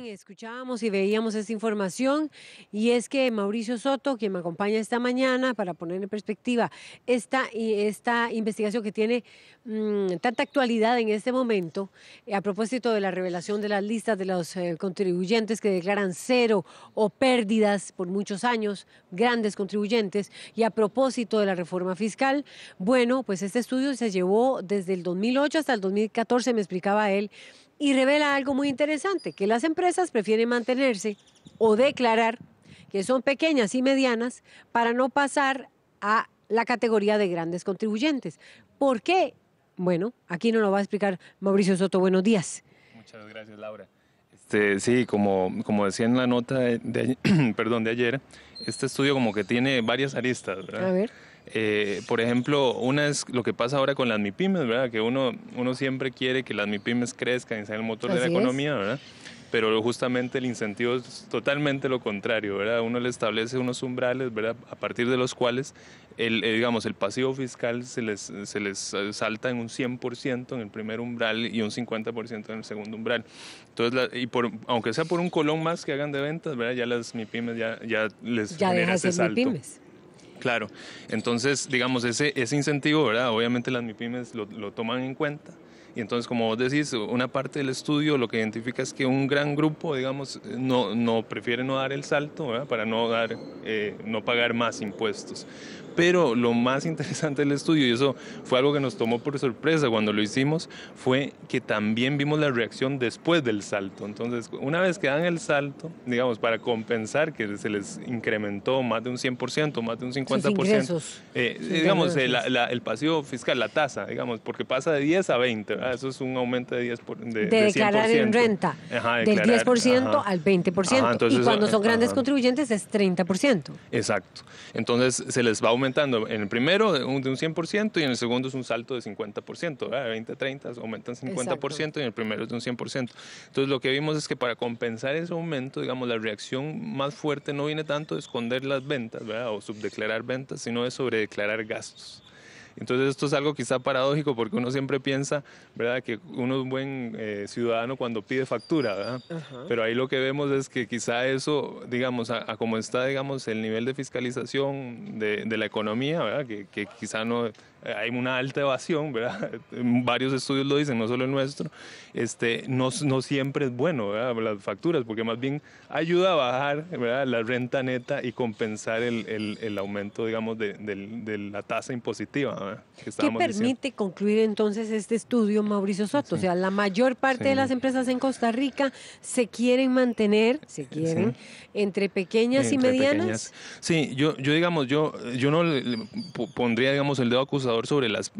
Bien, escuchábamos y veíamos esta información y es que Mauricio Soto, quien me acompaña esta mañana para poner en perspectiva esta investigación que tiene tanta actualidad en este momento, a propósito de la revelación de las listas de los contribuyentes que declaran cero o pérdidas por muchos años, grandes contribuyentes, y a propósito de la reforma fiscal, bueno, pues este estudio se llevó desde el 2008 hasta el 2014, me explicaba él, y revela algo muy interesante, que las empresas prefieren mantenerse o declarar que son pequeñas y medianas para no pasar a la categoría de grandes contribuyentes. ¿Por qué? Bueno, aquí nos lo va a explicar Mauricio Soto. Buenos días. Muchas gracias, Laura. Sí, como decía en la nota perdón, de ayer, este estudio como que tiene varias aristas, ¿verdad? A ver. Por ejemplo, una es lo que pasa ahora con las MIPYMES, ¿verdad? Que uno siempre quiere que las MIPYMES crezcan y sean el motor de la economía, ¿verdad? Pero justamente el incentivo es totalmente lo contrario, ¿verdad? Uno le establece unos umbrales, ¿verdad? A partir de los cuales digamos, el pasivo fiscal se les salta en un 100% en el primer umbral y un 50% en el segundo umbral. Entonces, aunque sea por un colón más que hagan de ventas, ¿verdad? Ya las MIPYMES ya les genera ese salto. MIPYMES. Claro, entonces, digamos, ese incentivo, ¿verdad? Obviamente las MIPYMES lo toman en cuenta. Y entonces, como vos decís, una parte del estudio lo que identifica es que un gran grupo, digamos, no prefiere no dar el salto, ¿verdad? Para no pagar más impuestos. Pero lo más interesante del estudio, y eso fue algo que nos tomó por sorpresa cuando lo hicimos, fue que también vimos la reacción después del salto. Entonces, una vez que dan el salto, digamos, para compensar que se les incrementó más de un 100%, más de un 50%, digamos, el pasivo fiscal, la tasa, digamos, porque pasa de 10 a 20, ¿verdad? Eso es un aumento de 10%. De declarar 100%. En renta, del 10% al 20%. Ajá, entonces, y cuando son grandes contribuyentes es 30%. Exacto. Entonces, se les va aumentando en el primero de un 100% y en el segundo es un salto de 50%, ¿verdad? De 20 a 30 aumentan 50%. Exacto. Y en el primero es de un 100%. Entonces lo que vimos es que para compensar ese aumento, digamos, la reacción más fuerte no viene tanto de esconder las ventas, ¿verdad? O subdeclarar ventas, sino de sobredeclarar gastos. Entonces esto es algo quizá paradójico porque uno siempre piensa, ¿verdad?, que uno es un buen ciudadano cuando pide factura, ¿verdad? Uh-huh. Pero ahí lo que vemos es que quizá eso, digamos, a como está, digamos, el nivel de fiscalización de la economía, ¿verdad?, que quizá no hay una alta evasión, ¿verdad? Varios estudios lo dicen, no solo el nuestro, no siempre es bueno, ¿verdad?, las facturas, porque más bien ayuda a bajar, ¿verdad?, la renta neta y compensar el aumento, digamos, de la tasa impositiva, ¿verdad?, que ¿Qué permite concluir entonces este estudio, Mauricio Soto? Sí. O sea, la mayor parte de las empresas en Costa Rica se quieren mantener, entre pequeñas y medianas. Sí, yo digamos, yo no le pondría, digamos, el dedo acusador sobre las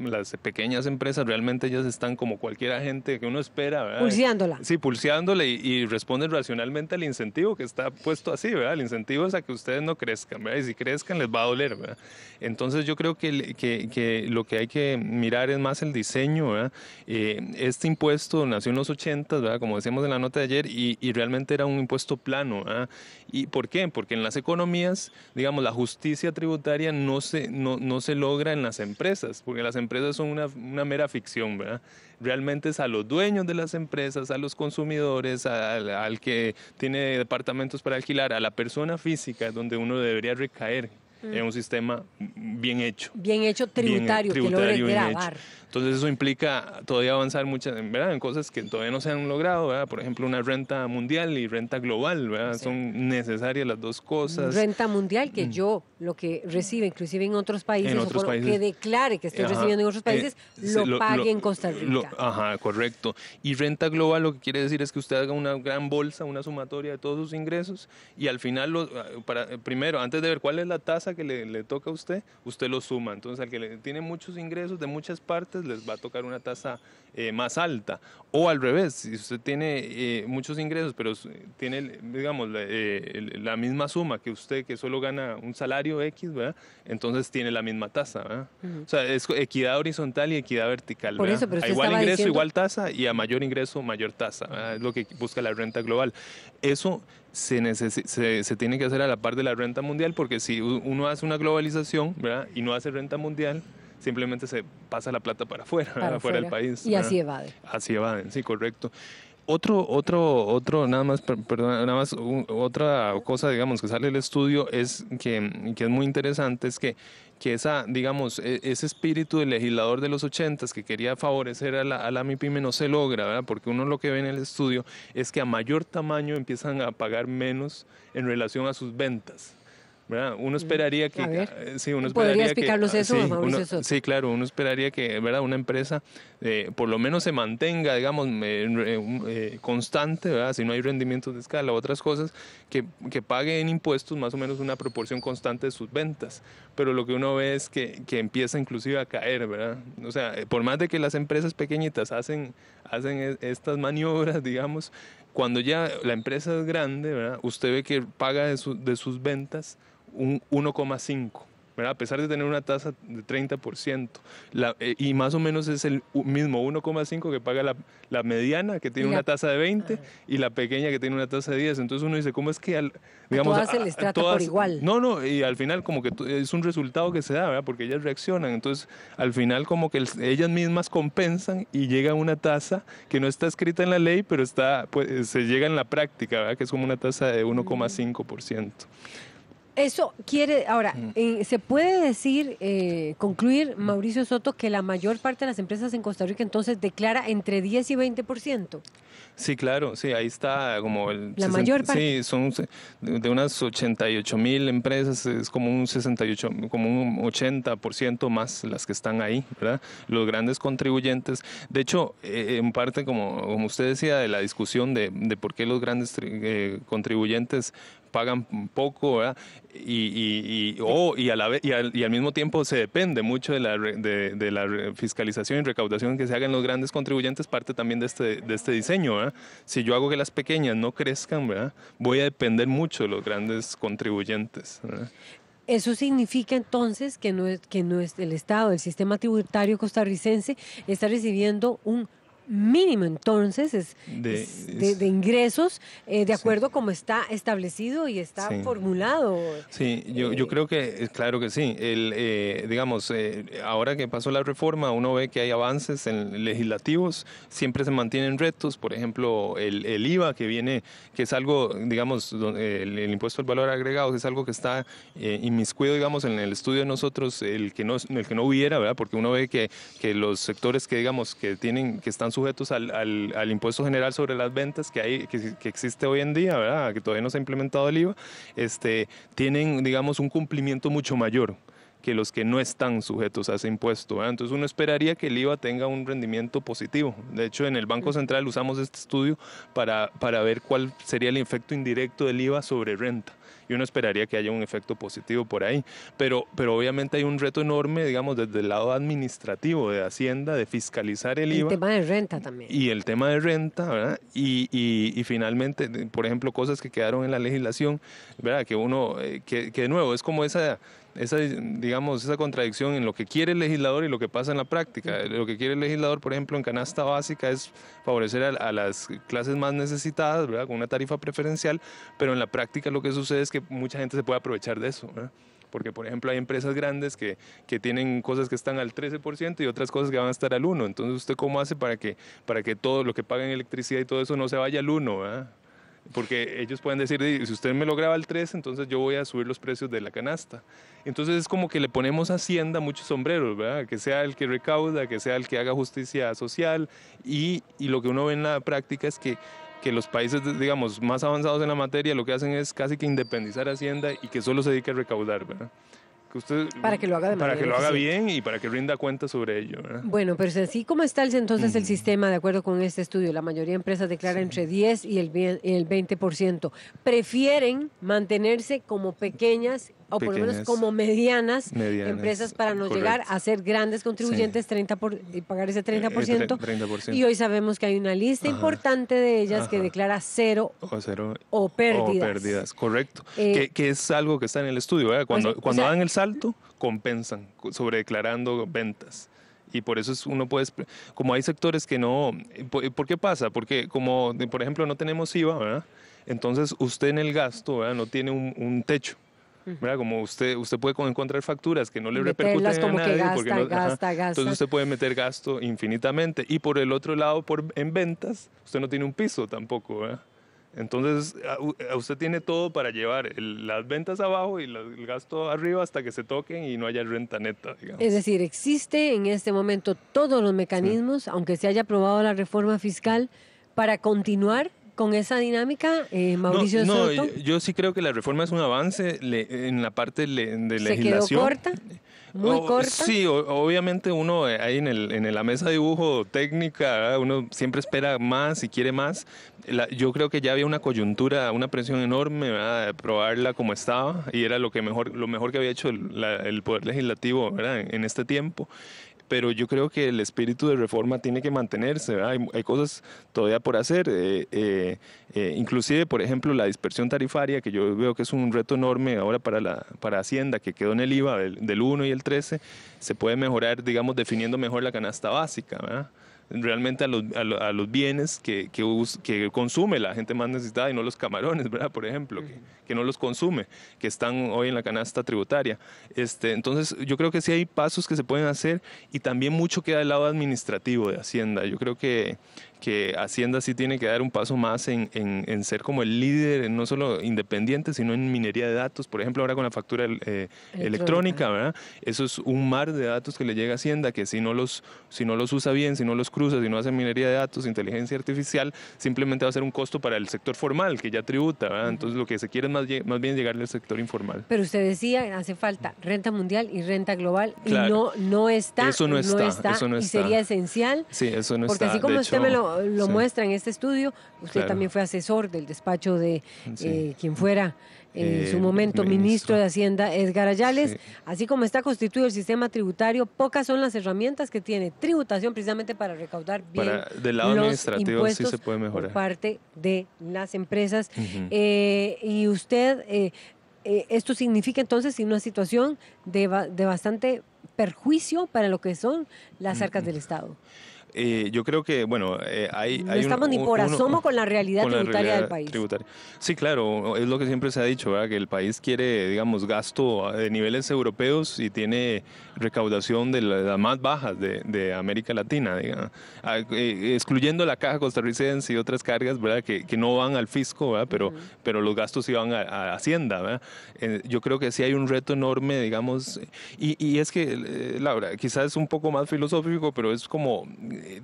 pequeñas empresas. Realmente ellas están como cualquier agente que uno espera, ¿verdad? Pulseándola. Sí, pulseándole y responden racionalmente al incentivo que está puesto así, ¿verdad? El incentivo es a que ustedes no crezcan, ¿verdad? Y si crezcan les va a doler, ¿verdad? Entonces yo creo que lo que hay que mirar es más el diseño, ¿verdad? Este impuesto nació en los 80, ¿verdad?, como decíamos en la nota de ayer, y realmente era un impuesto plano, ¿verdad? ¿Y por qué? Porque en las economías, digamos, la justicia tributaria no se logra en las empresas, porque las empresas son una mera ficción, ¿verdad? Realmente es a los dueños de las empresas, a los consumidores, al que tiene departamentos para alquilar, a la persona física, donde uno debería recaer en un sistema bien hecho. Bien hecho tributario, que logre grabar. Entonces eso implica todavía avanzar muchas, ¿verdad?, en cosas que todavía no se han logrado, ¿verdad? Por ejemplo, una renta mundial y renta global, ¿verdad? Sí. Son necesarias las dos cosas. Renta mundial que yo, lo que recibe, inclusive en otros países, que declare que estoy recibiendo en otros países, lo pague en Costa Rica. Correcto. Y renta global lo que quiere decir es que usted haga una gran bolsa, una sumatoria de todos sus ingresos y al final, primero, antes de ver cuál es la tasa que le toca a usted lo suma. Entonces, al que tiene muchos ingresos de muchas partes, les va a tocar una tasa más alta. O al revés, si usted tiene muchos ingresos, pero tiene, digamos, la misma suma que usted, que solo gana un salario X, ¿verdad?, entonces tiene la misma tasa, ¿verdad? Uh-huh. O sea, es equidad horizontal y equidad vertical. Por eso, pero a igual ingreso, igual tasa, y a mayor ingreso, mayor tasa, ¿verdad? Es lo que busca la renta global. Eso se tiene que hacer a la par de la renta mundial, porque si uno hace una globalización, ¿verdad?, y no hace renta mundial, simplemente se pasa la plata para afuera, fuera del país. Y así evade. Así evaden, sí, correcto. nada más, perdón, nada más, otra cosa, digamos, que sale del estudio es que es muy interesante, es que esa, digamos, ese espíritu del legislador de los 80s que quería favorecer a la MIPYME no se logra, ¿verdad? Porque uno lo que ve en el estudio es que a mayor tamaño empiezan a pagar menos en relación a sus ventas. ¿Verdad? Uno esperaría que... A ver, sí, uno ¿podría esperaría explicarnos que, eso, sí, Mauricio Soto? sí, claro, uno esperaría que, ¿verdad?, una empresa por lo menos se mantenga, digamos, constante, ¿verdad?, si no hay rendimientos de escala, otras cosas, que pague en impuestos más o menos una proporción constante de sus ventas. Pero lo que uno ve es que empieza inclusive a caer, ¿verdad? O sea, por más de que las empresas pequeñitas hacen estas maniobras, digamos, cuando ya la empresa es grande, ¿verdad?, usted ve que paga de sus ventas un 1,5, ¿verdad? A pesar de tener una tasa de 30%. Y más o menos es el mismo 1,5 que paga la mediana, que tiene una tasa de 20, y la pequeña, que tiene una tasa de 10. Entonces uno dice, ¿cómo es que, digamos, a todas se les trata por igual? No, y al final como que es un resultado que se da, ¿verdad? Porque ellas reaccionan. Entonces, al final como que ellas mismas compensan y llega a una tasa que no está escrita en la ley, pero pues, se llega en la práctica, ¿verdad? Que es como una tasa de 1,5%. Eso quiere, ahora, ¿se puede decir, concluir, Mauricio Soto, que la mayor parte de las empresas en Costa Rica entonces declara entre 10 y 20%? Sí, claro, sí, ahí está como la mayor parte. Sí, son de unas 88,000 empresas, es como un 68, como un 80% más las que están ahí, ¿verdad? Los grandes contribuyentes. De hecho, en parte, como usted decía, de la discusión de por qué los grandes contribuyentes pagan poco, ¿verdad? Y al mismo tiempo se depende mucho de la fiscalización y recaudación que se haga en los grandes contribuyentes, parte también de este diseño, ¿verdad? Si yo hago que las pequeñas no crezcan, ¿verdad?, voy a depender mucho de los grandes contribuyentes, ¿verdad? Eso significa entonces que no es el Estado, el sistema tributario costarricense está recibiendo un mínimo entonces de ingresos de acuerdo como está establecido y está formulado. Sí, yo creo que, claro que sí. Digamos, ahora que pasó la reforma, uno ve que hay avances legislativos, siempre se mantienen retos, por ejemplo, el IVA que es algo, digamos, el impuesto al valor agregado, que es algo que está inmiscuido, digamos, en el estudio de nosotros, el que no hubiera, ¿verdad? Porque uno ve que los sectores que, digamos, que están sujetos al impuesto general sobre las ventas que existe hoy en día, ¿verdad?, que todavía no se ha implementado el IVA, tienen, digamos, un cumplimiento mucho mayor que los que no están sujetos a ese impuesto, ¿verdad? Entonces uno esperaría que el IVA tenga un rendimiento positivo. De hecho, en el Banco Central usamos este estudio para ver cuál sería el efecto indirecto del IVA sobre renta. Y uno esperaría que haya un efecto positivo por ahí. Pero obviamente hay un reto enorme, digamos, desde el lado administrativo de Hacienda, de fiscalizar el IVA. El tema de renta también. Y el tema de renta, ¿verdad? Y finalmente, por ejemplo, cosas que quedaron en la legislación, ¿verdad? Que uno, que de nuevo, es como esa contradicción en lo que quiere el legislador y lo que pasa en la práctica. Lo que quiere el legislador, por ejemplo, en canasta básica es favorecer a las clases más necesitadas, ¿verdad?, con una tarifa preferencial, pero en la práctica lo que sucede es que mucha gente se puede aprovechar de eso, ¿verdad? Porque, por ejemplo, hay empresas grandes que tienen cosas que están al 13% y otras cosas que van a estar al 1%. Entonces, ¿usted cómo hace para que todo lo que paga en electricidad y todo eso no se vaya al 1%, ¿verdad? Porque ellos pueden decir, si usted me lo graba al 3, entonces yo voy a subir los precios de la canasta. Entonces es como que le ponemos a Hacienda muchos sombreros, ¿verdad? Que sea el que recauda, que sea el que haga justicia social, y lo que uno ve en la práctica es que los países, digamos, más avanzados en la materia lo que hacen es casi que independizar Hacienda y que solo se dedique a recaudar, ¿verdad? Que usted, para que lo haga de manera Para que lo haga eficiente. bien y para que rinda cuenta sobre ello, ¿verdad? Bueno, pero así como está entonces el sistema, de acuerdo con este estudio, la mayoría de empresas declaran entre 10 y el 20%. Prefieren mantenerse como pequeñas o por lo menos como medianas empresas para no llegar a ser grandes contribuyentes y pagar ese 30%. 30%. Y hoy sabemos que hay una lista importante de ellas que declara cero o pérdidas. O pérdidas, correcto. Que es algo que está en el estudio, ¿verdad? Cuando dan el salto, compensan sobredeclarando ventas. Y por eso uno puede, como hay sectores que no, ¿por qué pasa? Porque como, por ejemplo, no tenemos IVA, ¿verdad? Entonces usted en el gasto, ¿verdad?, no tiene un techo. ¿verdad? Como usted puede encontrar facturas que no le repercuten Meterlas a como que nadie. gasta, Porque no, gasta. Entonces usted puede meter gasto infinitamente. Y por el otro lado, en ventas, usted no tiene un piso tampoco, ¿verdad? Entonces, usted tiene todo para llevar las ventas abajo y el gasto arriba hasta que se toquen y no haya renta neta, digamos. Es decir, existe en este momento todos los Sí. mecanismos, aunque se haya aprobado la reforma fiscal, para continuar con esa dinámica, Mauricio No, Soto. yo sí creo que la reforma es un avance en la parte de Se quedó legislación. corta, muy corta. Sí, obviamente uno ahí en la mesa de dibujo técnica, ¿verdad? Uno siempre espera más y quiere más. Yo creo que ya había una coyuntura, una presión enorme, ¿verdad? De aprobarla como estaba y era lo mejor que había hecho el Poder Legislativo, ¿verdad? En este tiempo. Pero yo creo que el espíritu de reforma tiene que mantenerse, ¿verdad? Hay cosas todavía por hacer, inclusive, por ejemplo, la dispersión tarifaria, que yo veo que es un reto enorme ahora para Hacienda, que quedó en el IVA del 1 y el 13, se puede mejorar, digamos, definiendo mejor la canasta básica, ¿verdad? Realmente a los bienes que consume la gente más necesitada y no los camarones, ¿verdad? Por ejemplo, que no los consume, que están hoy en la canasta tributaria. Entonces, yo creo que sí hay pasos que se pueden hacer y también mucho queda del lado administrativo de Hacienda. Yo creo que Hacienda sí tiene que dar un paso más en ser como el líder, no solo independiente, sino en minería de datos. Por ejemplo, ahora con la factura electrónica, ¿verdad? Eso es un mar de datos que le llega a Hacienda, que si no los usa bien, si no los cruza, si no hace minería de datos, inteligencia artificial, simplemente va a ser un costo para el sector formal, que ya tributa, ¿verdad? Entonces, lo que se quiere es más bien llegarle al sector informal. Pero usted decía, hace falta renta mundial y renta global, Claro. y no está. Eso no está. Y sería esencial. Sí, eso no porque está. así como De usted hecho, me lo sí. muestra en este estudio, usted Claro. también fue asesor del despacho de Sí. quien fuera en su momento ministro de Hacienda, Edgar Ayales. Sí. Así como está constituido el sistema tributario, pocas son las herramientas que tiene tributación precisamente para recaudar bien Del lado los administrativo impuestos sí se puede mejorar. por parte de las empresas. Ujú. Y usted, esto significa entonces una situación de bastante perjuicio para lo que son las arcas del Estado. Yo creo que, bueno, No estamos ni por asomo con la realidad tributaria del país. Sí, claro, es lo que siempre se ha dicho, ¿verdad? Que el país quiere, digamos, gasto de niveles europeos y tiene recaudación de las más bajas de América Latina, digamos. Excluyendo la caja costarricense y otras cargas, ¿verdad? Que no van al fisco, ¿verdad? Pero los gastos sí van a Hacienda, ¿verdad? Yo creo que sí hay un reto enorme, digamos, y es que, Laura, quizás es un poco más filosófico, pero es como,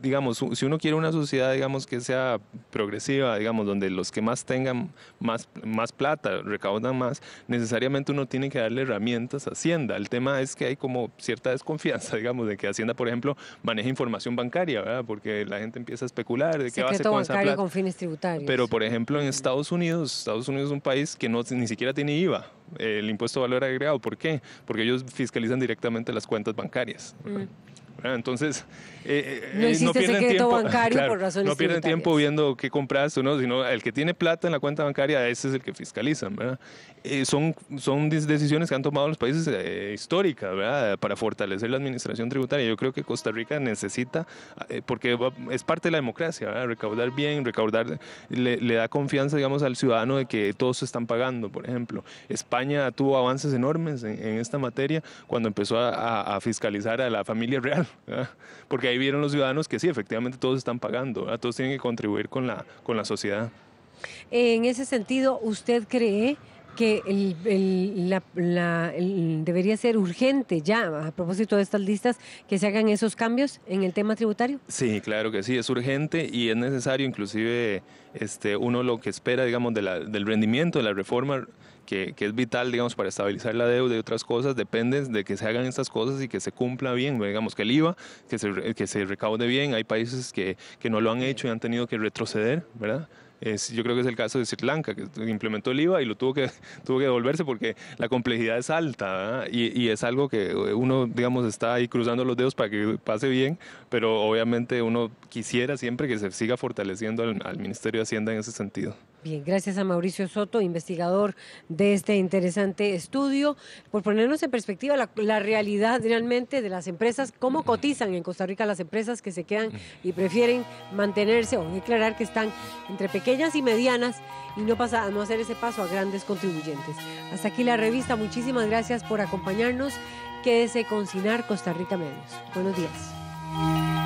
digamos, si uno quiere una sociedad, digamos, que sea progresiva, digamos, donde los que más tengan más plata, recaudan más, necesariamente uno tiene que darle herramientas a Hacienda. El tema es que hay como cierta desconfianza, digamos, de que Hacienda, por ejemplo, maneje información bancaria, ¿verdad? Porque la gente empieza a especular de qué va a hacer con esa plata. Con fines tributarios. Pero, por ejemplo, en Estados Unidos es un país que ni siquiera tiene IVA, el impuesto de valor agregado. ¿Por qué? Porque ellos fiscalizan directamente las cuentas bancarias. Entonces, no pierden tiempo bancario, claro, por razones no pierden tiempo viendo qué compraste o no, sino el que tiene plata en la cuenta bancaria, ese es el que fiscalizan, ¿verdad? Son decisiones que han tomado los países históricas, ¿verdad? Para fortalecer la administración tributaria. Yo creo que Costa Rica necesita, porque es parte de la democracia, ¿verdad? Recaudar bien, le da confianza, digamos, al ciudadano de que todos se están pagando, por ejemplo. España tuvo avances enormes en esta materia cuando empezó a fiscalizar a la familia real, ¿verdad? Porque ahí vieron los ciudadanos que sí, efectivamente todos están pagando, ¿verdad? Todos tienen que contribuir con la sociedad. En ese sentido, ¿usted cree que debería ser urgente ya, a propósito de estas listas, que se hagan esos cambios en el tema tributario? Sí, claro que sí, es urgente y es necesario, inclusive uno lo que espera, digamos, del rendimiento de la reforma, que es vital, digamos, para estabilizar la deuda y otras cosas, depende de que se hagan estas cosas y que se cumpla bien, digamos, que el IVA, que se recaude bien. Hay países que no lo han hecho y han tenido que retroceder, ¿verdad? Yo creo que es el caso de Sri Lanka, que implementó el IVA y tuvo que devolverse porque la complejidad es alta, ¿verdad? Y es algo que uno, digamos, está ahí cruzando los dedos para que pase bien, pero obviamente uno quisiera siempre que se siga fortaleciendo al Ministerio de Hacienda en ese sentido. Bien, gracias a Mauricio Soto, investigador de este interesante estudio, por ponernos en perspectiva la realidad realmente de las empresas, cómo cotizan en Costa Rica las empresas que se quedan y prefieren mantenerse o declarar que están entre pequeñas y medianas y no hacer ese paso a grandes contribuyentes. Hasta aquí la revista. Muchísimas gracias por acompañarnos. Quédese con CINAR Costa Rica Medios. Buenos días.